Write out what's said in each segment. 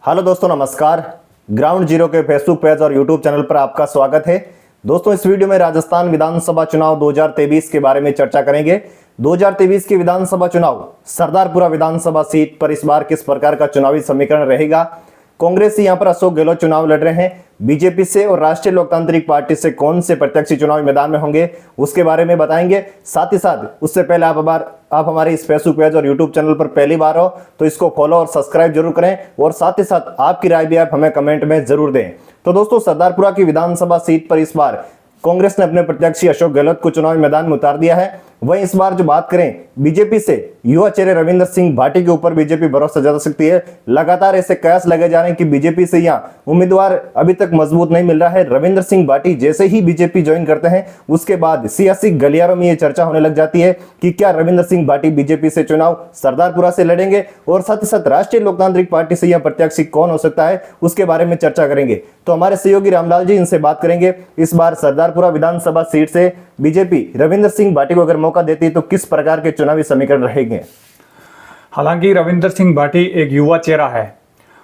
Hello दोस्तों, नमस्कार। Ground zero के फेसबुक पेज और यूट्यूब चैनल पर आपका स्वागत है। दोस्तों, इस वीडियो में राजस्थान विधानसभा चुनाव 2023 के बारे में चर्चा करेंगे। 2023 के विधानसभा चुनाव सरदारपुरा विधानसभा सीट पर इस बार किस प्रकार का चुनावी समीकरण रहेगा। कांग्रेस से यहां पर अशोक गहलोत चुनाव लड़ रहे हैं। बीजेपी से और राष्ट्रीय लोकतांत्रिक पार्टी से कौन से प्रत्याशी चुनावी मैदान में होंगे, उसके बारे में बताएंगे। साथ ही साथ उससे पहले आप हमारे इस फेसबुक पेज और यूट्यूब चैनल पर पहली बार हो तो इसको फॉलो और सब्सक्राइब जरूर करें, और साथ ही साथ आपकी राय भी आप हमें कमेंट में जरूर दें। तो दोस्तों, सरदारपुरा की विधानसभा सीट पर इस बार कांग्रेस ने अपने प्रत्याशी अशोक गहलोत को चुनावी मैदान में उतार दिया है। वहीं इस बार जो बात करें बीजेपी से, युवा चेहरे रविंद्र सिंह भाटी के ऊपर बीजेपी भरोसा जता सकती है। लगातार ऐसे कयास लगे जा रहे हैं कि बीजेपी से यहां उम्मीदवार अभी तक मजबूत नहीं मिल रहा है। रविंद्र सिंह भाटी जैसे ही बीजेपी ज्वाइन करते हैं उसके बाद सियासी गलियारों में यह चर्चा होने लग जाती है कि क्या रविंद्र सिंह भाटी बीजेपी से चुनाव सरदारपुरा से लड़ेंगे, और साथ ही साथ राष्ट्रीय लोकतांत्रिक पार्टी से यह प्रत्याशी कौन हो सकता है, उसके बारे में चर्चा करेंगे। तो हमारे सहयोगी रामलाल जी इनसे बात करेंगे। इस बार सरदारपुरा विधानसभा सीट से बीजेपी रविंद्र सिंह भाटी को अगर मौका देती है तो किस प्रकार के चुनावी समीकरण रहेंगे। हालांकि रविंद्र सिंह भाटी एक युवा चेहरा है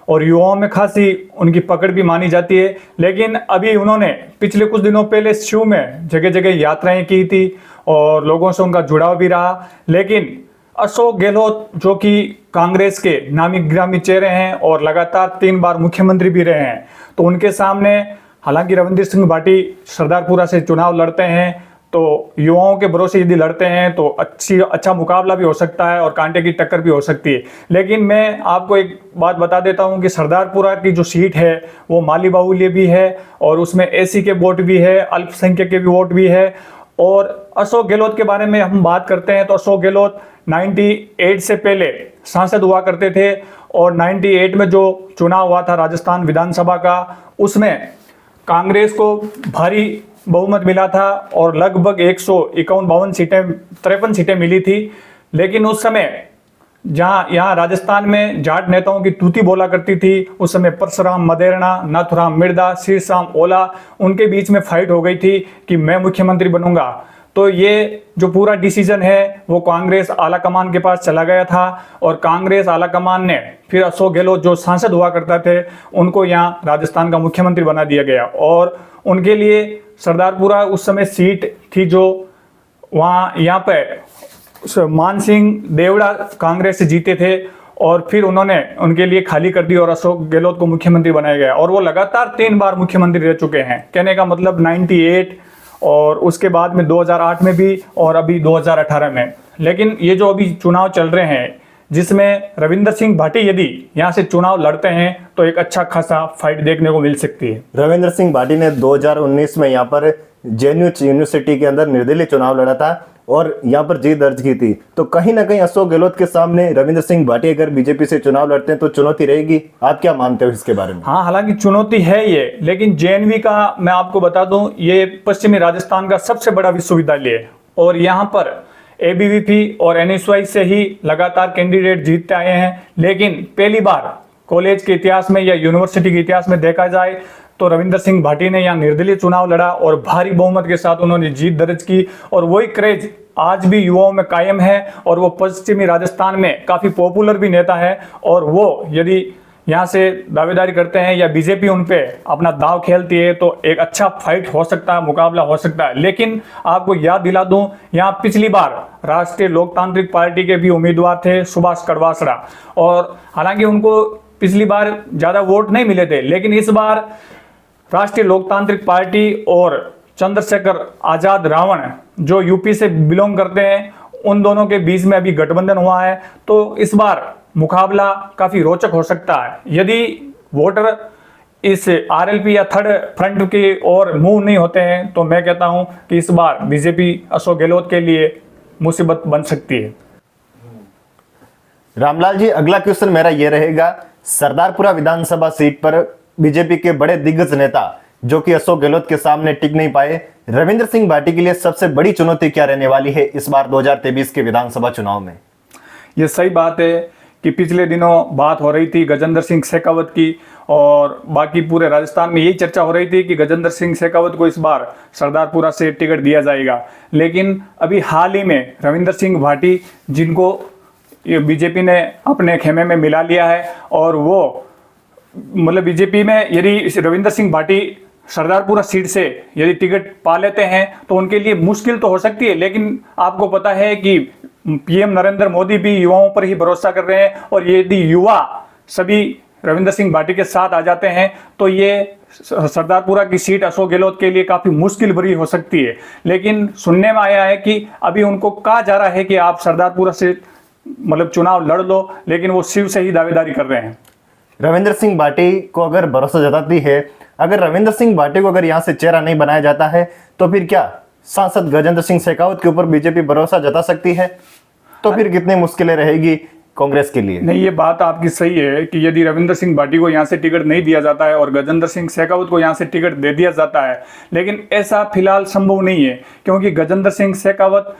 और युवाओं में खासी उनकी पकड़ भी मानी जाती है, लेकिन अभी उन्होंने पिछले कुछ दिनों पहले शिव में जगह जगह यात्राएं की थी और लोगों से उनका जुड़ाव भी रहा। लेकिन अशोक गहलोत जो कि कांग्रेस के नामी गिरामी चेहरे हैं और लगातार 3 बार मुख्यमंत्री भी रहे हैं, तो उनके सामने हालांकि रविंद्र सिंह भाटी सरदारपुरा से चुनाव लड़ते हैं तो युवाओं के भरोसे यदि लड़ते हैं तो अच्छा मुकाबला भी हो सकता है और कांटे की टक्कर भी हो सकती है। लेकिन मैं आपको एक बात बता देता हूं कि सरदारपुरा की जो सीट है वो माली बाहुल्य भी है और उसमें एसी के वोट भी है, अल्पसंख्यक के भी वोट भी है। और अशोक गहलोत के बारे में हम बात करते हैं तो अशोक गहलोत 98 से पहले सांसद हुआ करते थे और 98 में जो चुनाव हुआ था राजस्थान विधानसभा का, उसमें कांग्रेस को भारी बहुमत मिला था और लगभग 151 सीटें 53 सीटें मिली थी। लेकिन उस समय जहां यहाँ राजस्थान में जाट नेताओं की तूती बोला करती थी, उस समय परशुराम मदेरणा, नाथुराम मिर्दा, श्रीशाम ओला, उनके बीच में फाइट हो गई थी कि मैं मुख्यमंत्री बनूंगा। तो ये जो पूरा डिसीजन है वो कांग्रेस आला कमान के पास चला गया था और कांग्रेस आला कमान ने फिर अशोक गहलोत जो सांसद हुआ करता थे उनको यहाँ राजस्थान का मुख्यमंत्री बना दिया गया। और उनके लिए सरदारपुरा उस समय सीट थी जो वहाँ यहाँ पे मान सिंह देवड़ा कांग्रेस से जीते थे और फिर उन्होंने उनके लिए खाली कर दी और अशोक गहलोत को मुख्यमंत्री बनाया गया। और वो लगातार 3 बार मुख्यमंत्री रह चुके हैं। कहने का मतलब 98 और उसके बाद में 2008 में भी और अभी 2018 में। लेकिन ये जो अभी चुनाव चल रहे हैं जिसमें रविंद्र सिंह भाटी यदि यहाँ से चुनाव लड़ते हैं तो एक अच्छा खासा फाइट देखने को मिल सकती है। रविंद्र सिंह भाटी ने 2019 में यहाँ पर जेएनयू यूनिवर्सिटी के अंदर निर्दलीय चुनाव लड़ा था और यहाँ पर जीत दर्ज की थी। तो कहीं ना कहीं अशोक गहलोत के सामने रविंद्र सिंह भाटी अगर बीजेपी से चुनाव लड़ते हैं तो चुनौती रहेगी। आप क्या मानते हो इसके बारे में? हाँ, हालांकि चुनौती है ये, लेकिन जेएनवी का मैं आपको बता दूं ये पश्चिमी राजस्थान का सबसे बड़ा विश्वविद्यालय है और यहाँ पर एबीवीपी और एनएसवाई से ही लगातार कैंडिडेट जीतते आए हैं। लेकिन पहली बार कॉलेज के इतिहास में या यूनिवर्सिटी के इतिहास में देखा जाए तो रविंद्र सिंह भाटी ने यहाँ निर्दलीय चुनाव लड़ा और भारी बहुमत के साथ उन्होंने जीत दर्ज की और वही क्रेज आज भी युवाओं में कायम है और वो पश्चिमी राजस्थान में काफ़ी पॉपुलर भी नेता है। और वो यदि यहाँ से दावेदारी करते हैं या बीजेपी उन पे अपना दाव खेलती है तो एक अच्छा फाइट हो सकता है, मुकाबला हो सकता है। लेकिन आपको याद दिला दूं, यहाँ पिछली बार राष्ट्रीय लोकतांत्रिक पार्टी के भी उम्मीदवार थे सुभाष कड़वासरा, और हालांकि उनको पिछली बार ज़्यादा वोट नहीं मिले थे, लेकिन इस बार राष्ट्रीय लोकतांत्रिक पार्टी और चंद्रशेखर आजाद रावण जो यूपी से बिलोंग करते हैं उन दोनों के बीच में अभी गठबंधन हुआ है। तो इस बार मुकाबला काफी रोचक हो सकता है। यदि वोटर इस आरएलपी या थर्ड फ्रंट की ओर मूव नहीं होते हैं तो मैं कहता हूं कि इस बार बीजेपी अशोक गहलोत के लिए मुसीबत बन सकती है। रामलाल जी, अगला क्वेश्चन मेरा ये रहेगा, सरदारपुरा विधानसभा सीट पर बीजेपी के बड़े दिग्गज नेता जो कि अशोक गहलोत के सामने टिक नहीं पाए, रविंद्र सिंह भाटी के लिए सबसे बड़ी चुनौती क्या रहने वाली है इस बार 2023 के विधानसभा चुनाव में? ये सही बात है कि पिछले दिनों बात हो रही थी गजेंद्र सिंह शेखावत की और बाकी पूरे राजस्थान में यही चर्चा हो रही थी कि गजेंद्र सिंह शेखावत को इस बार सरदारपुरा से टिकट दिया जाएगा। लेकिन अभी हाल ही में रविंद्र सिंह भाटी जिनको बीजेपी ने अपने खेमे में मिला लिया है और वो मतलब बीजेपी में यदि रविंदर सिंह भाटी सरदारपुरा सीट से यदि टिकट पा लेते हैं तो उनके लिए मुश्किल तो हो सकती है, लेकिन आपको पता है कि पीएम नरेंद्र मोदी भी युवाओं पर ही भरोसा कर रहे हैं, और यदि युवा सभी रविंदर सिंह भाटी के साथ आ जाते हैं तो ये सरदारपुरा की सीट अशोक गहलोत के लिए काफी मुश्किल भरी हो सकती है। लेकिन सुनने में आया है कि अभी उनको कहा जा रहा है कि आप सरदारपुरा से मतलब चुनाव लड़ लो, लेकिन वो शिव से ही दावेदारी कर रहे हैं। रविंद्र सिंह भाटी को अगर भरोसा जताती है, अगर रविंद्र सिंह भाटी को अगर यहाँ से चेहरा नहीं बनाया जाता है तो फिर क्या सांसद गजेंद्र सिंह शेखावत के ऊपर बीजेपी भरोसा जता सकती है? तो फिर कितनी मुश्किलें रहेगी कांग्रेस के लिए? नहीं, ये बात आपकी सही है कि यदि रविंद्र सिंह भाटी को यहाँ से टिकट नहीं दिया जाता है और गजेंद्र सिंह शेखावत को यहाँ से टिकट दे दिया जाता है, लेकिन ऐसा फिलहाल संभव नहीं है, क्योंकि गजेंद्र सिंह शेखावत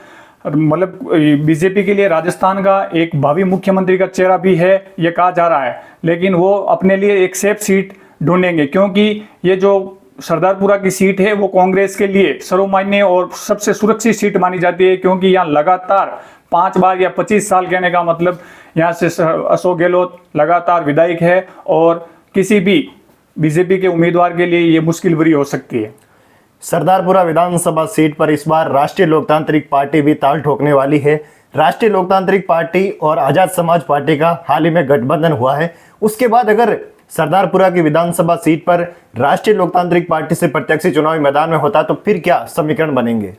मतलब बीजेपी के लिए राजस्थान का एक भावी मुख्यमंत्री का चेहरा भी है, ये कहा जा रहा है। लेकिन वो अपने लिए एक सेफ सीट ढूंढेंगे, क्योंकि ये जो सरदारपुरा की सीट है वो कांग्रेस के लिए सर्वमान्य और सबसे सुरक्षित सीट मानी जाती है, क्योंकि यहाँ लगातार 5 बार या 25 साल कहने का मतलब यहाँ से अशोक गहलोत लगातार विधायक है, और किसी भी बीजेपी के उम्मीदवार के लिए ये मुश्किल भरी हो सकती है। सरदारपुरा विधानसभा सीट पर इस बार राष्ट्रीय लोकतांत्रिक पार्टी भी ताल ठोकने वाली है। राष्ट्रीय लोकतांत्रिक पार्टी और आजाद समाज पार्टी का हाल ही में गठबंधन हुआ है। उसके बाद अगर सरदारपुरा की विधानसभा सीट पर राष्ट्रीय लोकतांत्रिक पार्टी से प्रत्याशी चुनावी मैदान में होता तो फिर क्या समीकरण बनेंगे?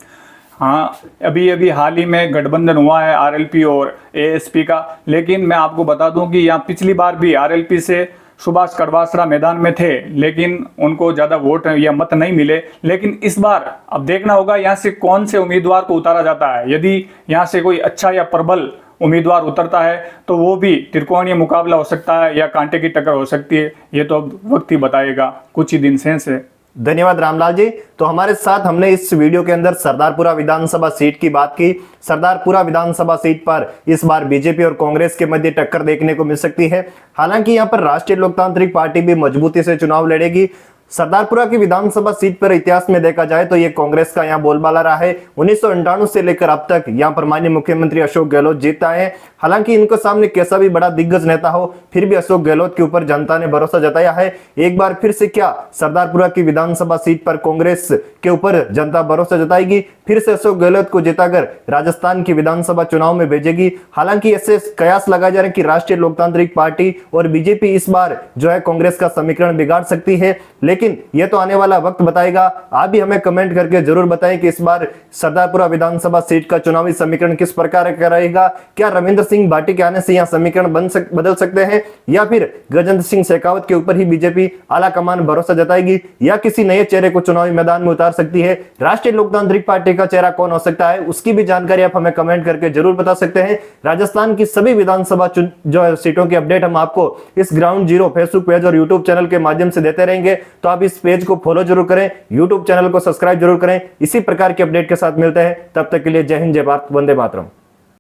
हाँ, अभी हाल ही में गठबंधन हुआ है आरएलपी और एएसपी का, लेकिन मैं आपको बता दूं कि यहाँ पिछली बार भी आरएलपी से सुभाष करवासरा मैदान में थे, लेकिन उनको ज़्यादा वोट या मत नहीं मिले। लेकिन इस बार अब देखना होगा यहाँ से कौन से उम्मीदवार को उतारा जाता है। यदि यहाँ से कोई अच्छा या प्रबल उम्मीदवार उतरता है तो वो भी त्रिकोणीय मुकाबला हो सकता है या कांटे की टक्कर हो सकती है। ये तो अब वक्त ही बताएगा, कुछ ही दिन से। धन्यवाद रामलाल जी। तो हमारे साथ हमने इस वीडियो के अंदर सरदारपुरा विधानसभा सीट की बात की। सरदारपुरा विधानसभा सीट पर इस बार बीजेपी और कांग्रेस के मध्य टक्कर देखने को मिल सकती है। हालांकि यहां पर राष्ट्रीय लोकतांत्रिक पार्टी भी मजबूती से चुनाव लड़ेगी। सरदारपुरा की विधानसभा सीट पर इतिहास में देखा जाए तो ये कांग्रेस का यहाँ बोलबाला रहा है। 1998 से लेकर अब तक यहाँ पर माननीय मुख्यमंत्री अशोक गहलोत जीता है। हालांकि इनके सामने कैसा भी बड़ा दिग्गज नेता हो, फिर भी अशोक गहलोत के ऊपर जनता ने भरोसा जताया है। एक बार फिर से क्या सरदारपुरा की विधानसभा सीट पर कांग्रेस के ऊपर जनता भरोसा जताएगी? फिर से अशोक गहलोत को जिताकर राजस्थान की विधानसभा चुनाव में भेजेगी? हालांकि ऐसे कयास लगाए जा रहे हैं कि राष्ट्रीय लोकतांत्रिक पार्टी और बीजेपी इस बार जो है कांग्रेस का समीकरण बिगाड़ सकती है, लेकिन यह तो आने वाला वक्त बताएगा। आप भी हमें कमेंट करके जरूर बताएं कि इस बार सरदारपुरा विधानसभा सीट का चुनावी समीकरण किस प्रकार का रहेगा। क्या रविंद्र सिंह भाटी के आने से यहां समीकरण बदल सकते हैं, या फिर गजेंद्र सिंह शेखावत के ऊपर ही बीजेपी आला कमान भरोसा जताएगी, या किसी नए चेहरे को चुनावी मैदान में उतार सकती है? राष्ट्रीय लोकतांत्रिक पार्टी का चेहरा कौन हो सकता है, उसकी भी जानकारी आप हमें कमेंट करके जरूर बता सकते हैं। राजस्थान की सभी विधानसभा जो सीटों की अपडेट हम आपको इस ग्राउंड जीरो फेसबुक पेज और यूट्यूब चैनल के माध्यम से देते रहेंगे। तो आप इस पेज को फॉलो जरूर करें, यूट्यूब चैनल को सब्सक्राइब जरूर करें। इसी प्रकार के अपडेट के साथ मिलते हैं, तब तक के लिए जय हिंद, जय भारत, वंदे मातरम।